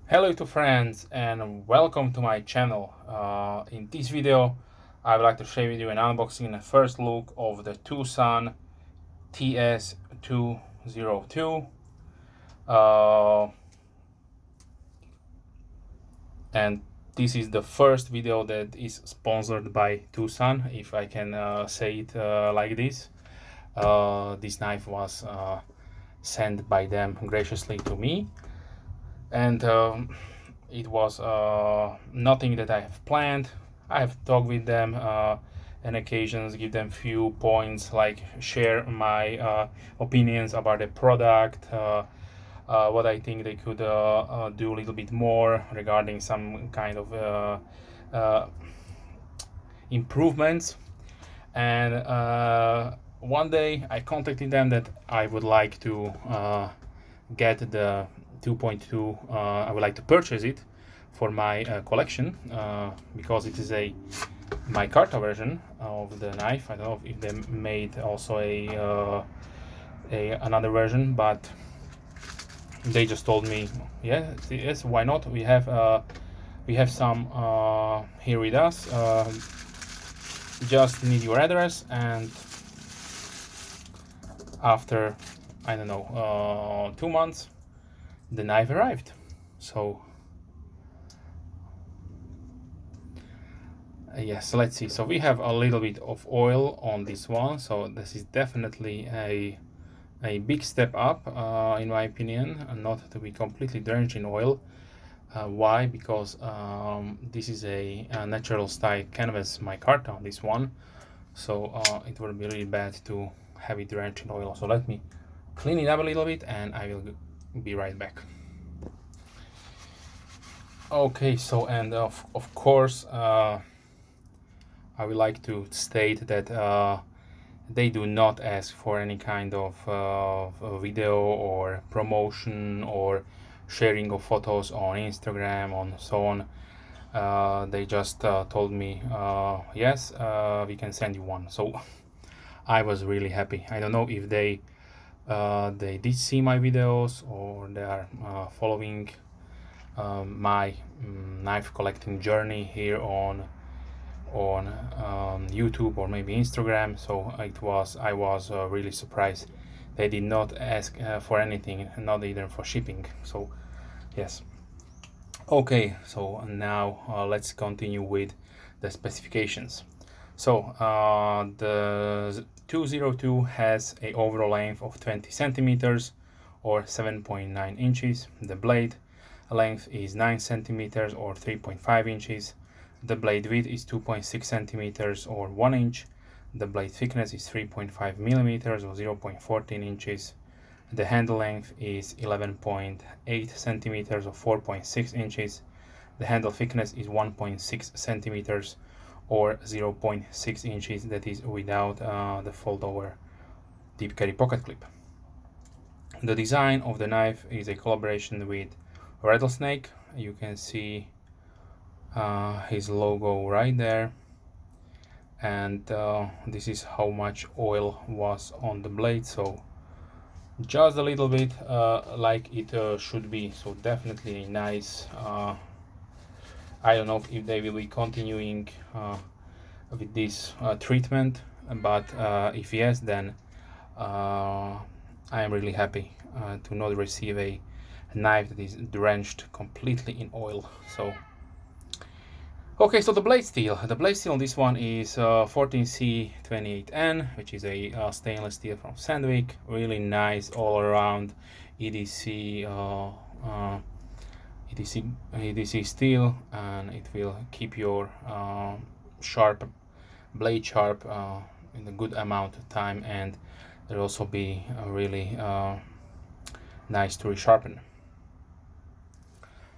Hello to friends and welcome to my channel. In this video I would like to share with you an unboxing and a first look of the Twosun TS202 and this is the first video that is sponsored by Twosun, if I can say it like this. This knife was sent by them graciously to me, and it was nothing that I have planned. I have talked with them on occasions, give them few points, like share my opinions about the product, what I think they could do a little bit more regarding some kind of improvements. And one day I contacted them that I would like to get the 2.2. I would like to purchase it for my collection because it is a Micarta version of the knife. I don't know if they made also a another version, but they just told me, yeah, yes, why not? We have some here with us. Just need your address, and after, I don't know, 2 months, the knife arrived. So yes, let's see. So we have a little bit of oil on this one, so this is definitely a big step up in my opinion, and not to be completely drenched in oil. Why? Because this is a natural style canvas micarta on this one, so it would be really bad to have it drenched in oil. So let me clean it up a little bit and I will be right back. Okay, so, and of course I would like to state that they do not ask for any kind of video or promotion or sharing of photos on Instagram and so on. They just told me, yes, we can send you one. So I was really happy. I don't know if they did see my videos or they are following my knife collecting journey here on YouTube or maybe Instagram. So I was really surprised. They did not ask for anything, not even for shipping. So yes. Okay, so now let's continue with the specifications. So the 202 has a overall length of 20 centimeters or 7.9 inches. The blade length is 9 centimeters or 3.5 inches. The blade width is 2.6 centimeters or 1 inch. The blade thickness is 3.5 millimeters or 0.14 inches. The handle length is 11.8 centimeters or 4.6 inches. The handle thickness is 1.6 centimeters or 0.6 inches, that is without the fold over deep carry pocket clip. The design of the knife is a collaboration with Rattlesnake. You can see his logo right there, and this is how much oil was on the blade. So just a little bit, like it should be. So definitely a nice, I don't know if they will be continuing with this treatment, but if yes, then I am really happy to not receive a knife that is drenched completely in oil. So okay, so the blade steel on this one is 14C28N, which is a stainless steel from Sandvik. Really nice all around EDC EDC steel, and it will keep your blade sharp in a good amount of time, and it'll also be really nice to resharpen.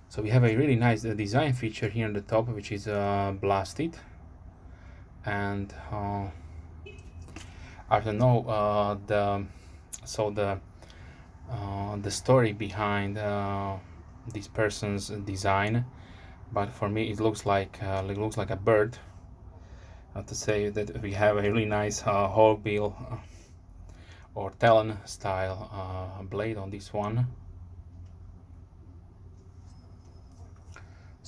So we have a really nice design feature here on the top, which is blasted, and I don't know the story behind this person's design, but for me it looks like a bird. To say that we have a really nice Hawkbill or talon style blade on this one.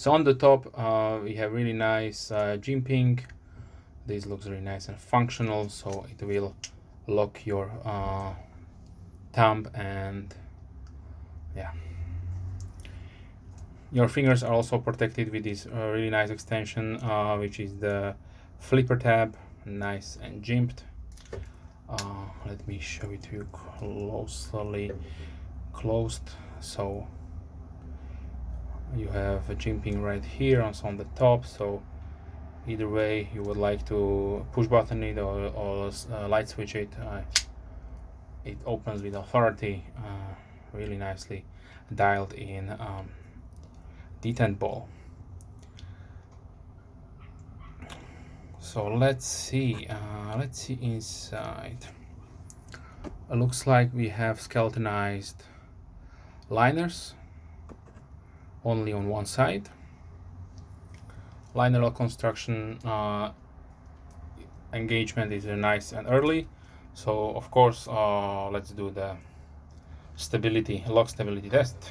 So on the top we have really nice jimping. This looks really nice and functional, so it will lock your thumb, and yeah, your fingers are also protected with this really nice extension, which is the flipper tab, nice and jimped. Let me show it to you closely closed. So you have a jimping right here on the top, so either way you would like to push button it or light switch it, it opens with authority. Really nicely dialed in detent ball. So let's see inside. It looks like we have skeletonized liners only on one side. Liner lock construction engagement is nice and early, so of course let's do the lock stability test.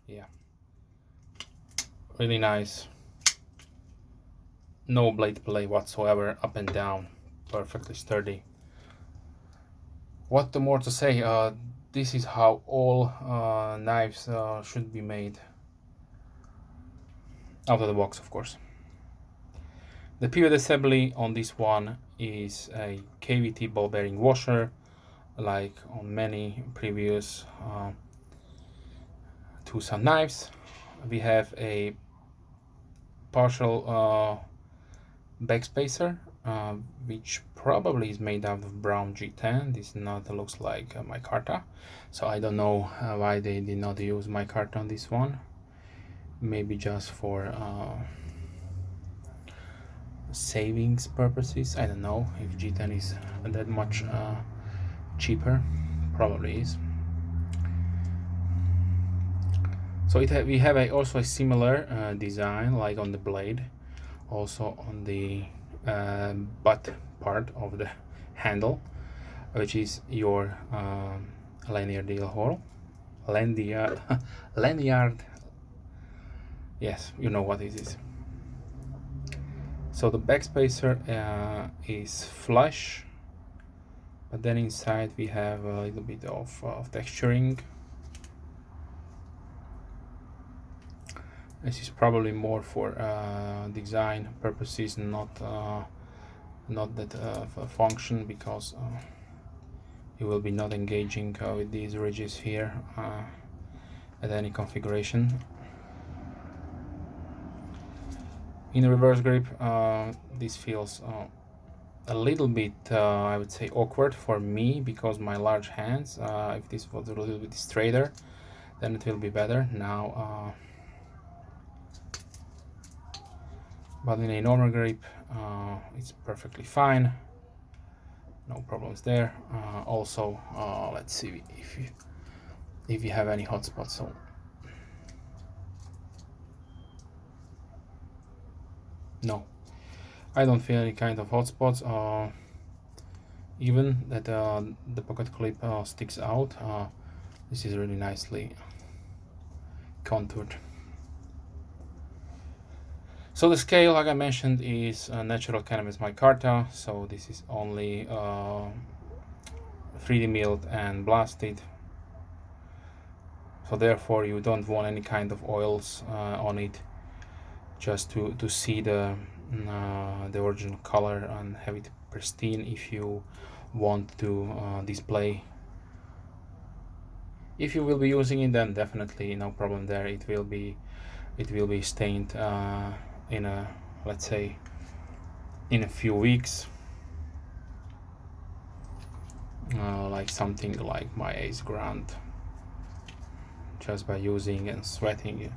Yeah, really nice, no blade play whatsoever, up and down, perfectly sturdy. What more to say? This is how all knives should be made out of the box, of course. The pivot assembly on this one is a KVT ball bearing washer, like on many previous Twosun knives. We have a partial backspacer, which probably is made out of brown G10. This not looks like a Micarta, so I don't know why they did not use Micarta on this one. Maybe just for savings purposes. I don't know if G10 is that much cheaper. Probably is. So we have also a similar design like on the blade, also on the butt part of the handle, which is your lanyard deal hole. Lanyard. Yes, you know what it is. So the backspacer is flush, but then inside we have a little bit of texturing. This is probably more for design purposes, not that function, because you will be not engaging with these ridges here at any configuration. In reverse grip, this feels a little bit, I would say, awkward for me because my large hands. If this was a little bit straighter, then it will be better. Now, but in a normal grip, it's perfectly fine. No problems there. Also, let's see if you have any hotspots. So. No, I don't feel any kind of hotspots, even that the pocket clip sticks out. This is really nicely contoured. So the scale, like I mentioned, is natural cannabis micarta, so this is only 3D milled and blasted. So therefore you don't want any kind of oils on it, just to see the original color and have it pristine. If you want to display, if you will be using it, then definitely no problem there. It will be stained in a, let's say, in a few weeks, like something like my Ace Grand. Just by using and sweating,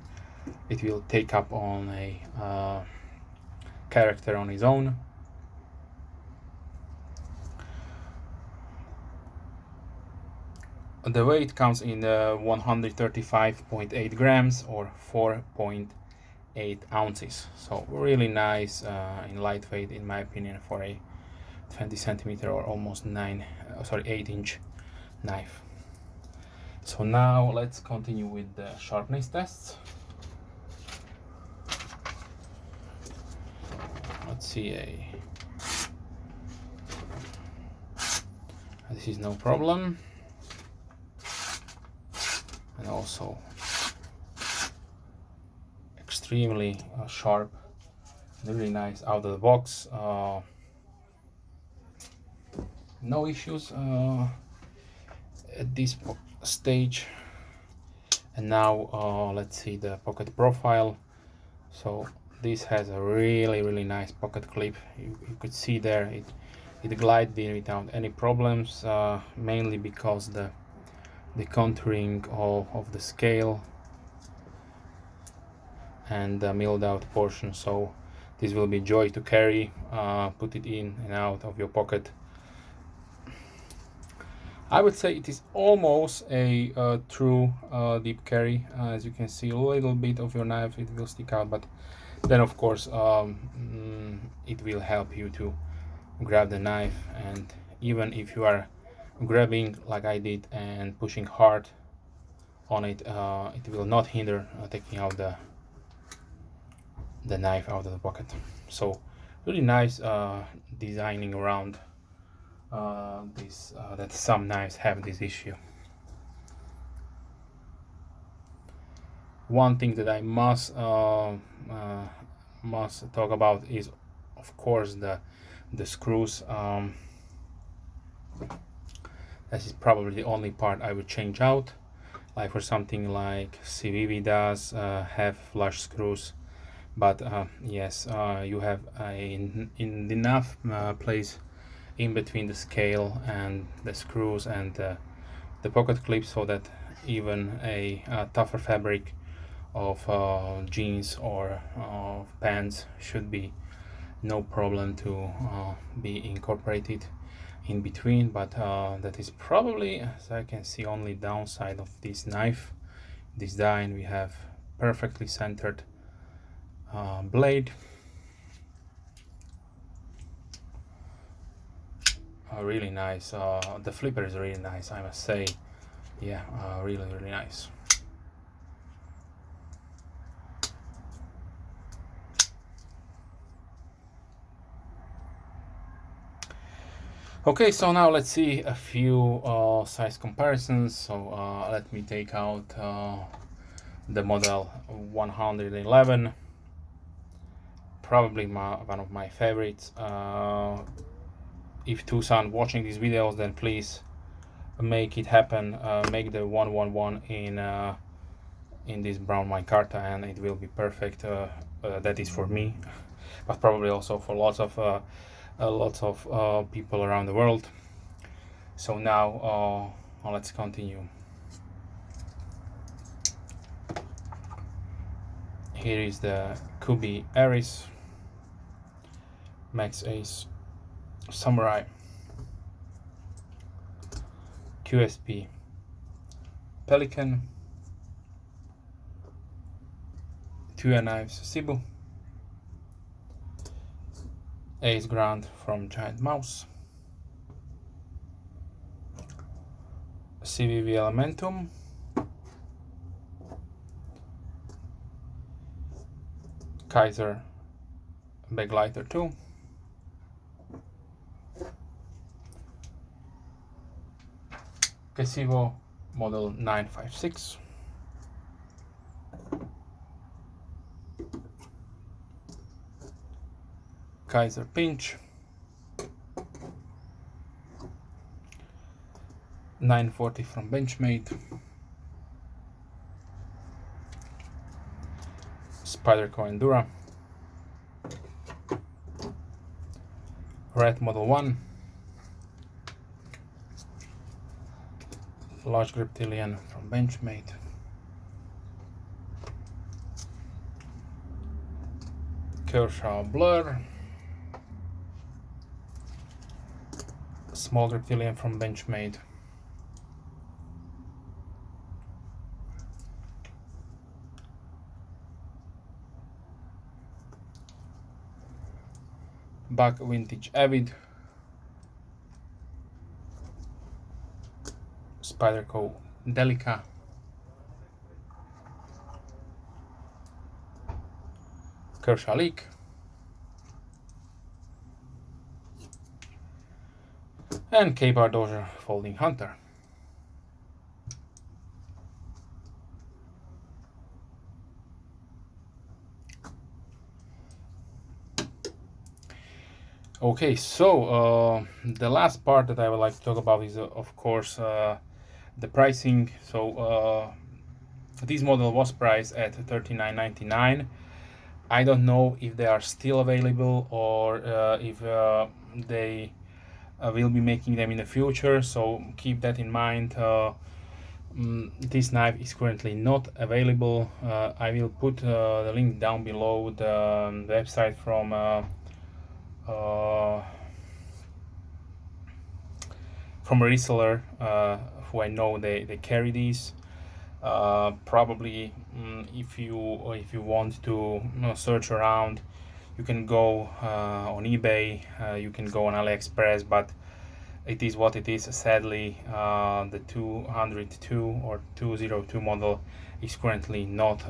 it will take up on a character on its own. The weight comes in 135.8 grams or 4.8 ounces. So really nice and lightweight, in my opinion, for a 20 centimeter or almost 8-inch knife. So now let's continue with the sharpness tests. Let's see, this is no problem, and also extremely sharp, really nice out of the box. No issues at this stage. And now let's see the pocket profile. So this has a really nice pocket clip. You could see there it glides in without any problems, mainly because the contouring of the scale and the milled out portion. So this will be joy to carry, put it in and out of your pocket. I would say it is almost a true deep carry. As you can see, a little bit of your knife, it will stick out, but then of course it will help you to grab the knife, and even if you are grabbing like I did and pushing hard on it, it will not hinder taking out the knife out of the pocket. So really nice designing around this, that some knives have this issue. One thing that I must talk about is, of course, the screws. This is probably the only part I would change out. Like for something like CVV does have flush screws, but yes, you have in enough place in between the scale and the screws and the pocket clips, so that even a tougher fabric of jeans or pants should be no problem to be incorporated in between. But that is probably, as I can see, only downside of this knife. This die, and we have perfectly centered blade. Really nice. The flipper is really nice, I must say. Yeah, really nice. Okay, so now let's see a few size comparisons. So let me take out the model 111, probably one of my favorites. If Twosun watching these videos, then please make it happen. Make the 111 in this brown micarta, and it will be perfect. That is for me, but probably also for lots of people around the world. So now let's continue. Here is the Kubi Aris, Max Ace Samurai, QSP Pelican, Tuya Knives Cebu, Ace Grand from Giant Mouse, CVV Elementum, Kaiser Baglighter 2, Kesivo model 956, Kaiser Pinch, 940 from Benchmade, Spyderco Endura, Red Model 1, Large Griptilian from Benchmade, Kershaw Blur, Small Griptilian from Benchmade, Buck Vintage Avid, Spyderco Delica, Kershaw Leak, and K-Bar Dozier Folding Hunter. Okay, so the last part that I would like to talk about is, of course, the pricing. So this model was priced at $39.99. I don't know if they are still available or if they will be making them in the future. So keep that in mind. This knife is currently not available. I will put the link down below, the website from a reseller who I know they carry these. Probably if you want to search around, you can go on eBay, you can go on AliExpress, but it is what it is. Sadly, the 202 or 202 model is currently not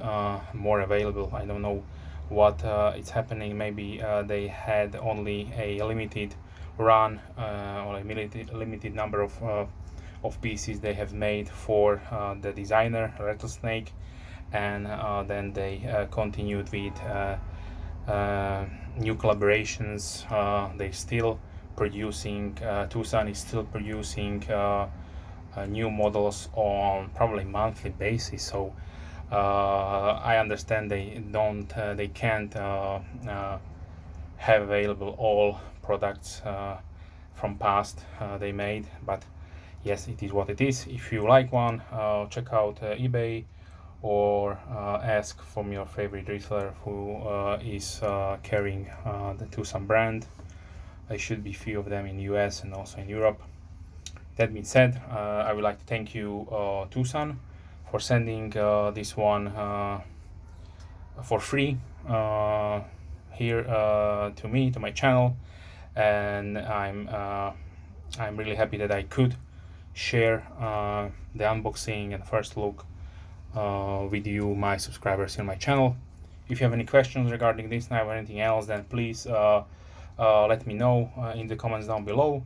more available. I don't know what is happening. Maybe they had only a limited run or a limited number of pieces they have made for the designer Rattlesnake, and then they continued with new collaborations. They still producing, Twosun is still producing new models on probably monthly basis. So I understand they can't have available all products from past they made, but yes, it is what it is. If you like one, check out eBay, or ask from your favorite reseller who is carrying the Twosun brand. There should be few of them in US and also in Europe. That being said, I would like to thank you, Twosun, for sending this one for free here to me, to my channel, and I'm really happy that I could share the unboxing and first look with you, my subscribers in my channel. If you have any questions regarding this knife or anything else, then please let me know in the comments down below.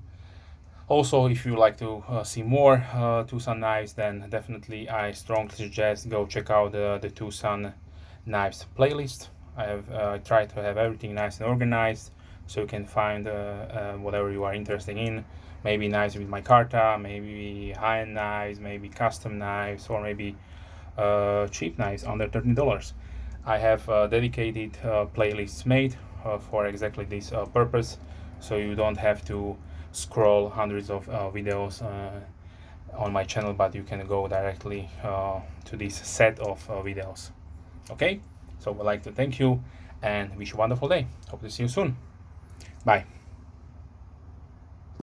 Also, if you like to see more Twosun knives, then definitely I strongly suggest go check out the Twosun knives playlist. I have tried to have everything nice and organized, so you can find whatever you are interested in. Maybe knives with micarta, maybe high-end knives, maybe custom knives, or maybe cheap knives under $13. I have dedicated playlists made for exactly this purpose, so you don't have to scroll hundreds of videos on my channel, but you can go directly to this set of videos. Okay, so I'd like to thank you and wish you a wonderful day. Hope to see you soon. Bye.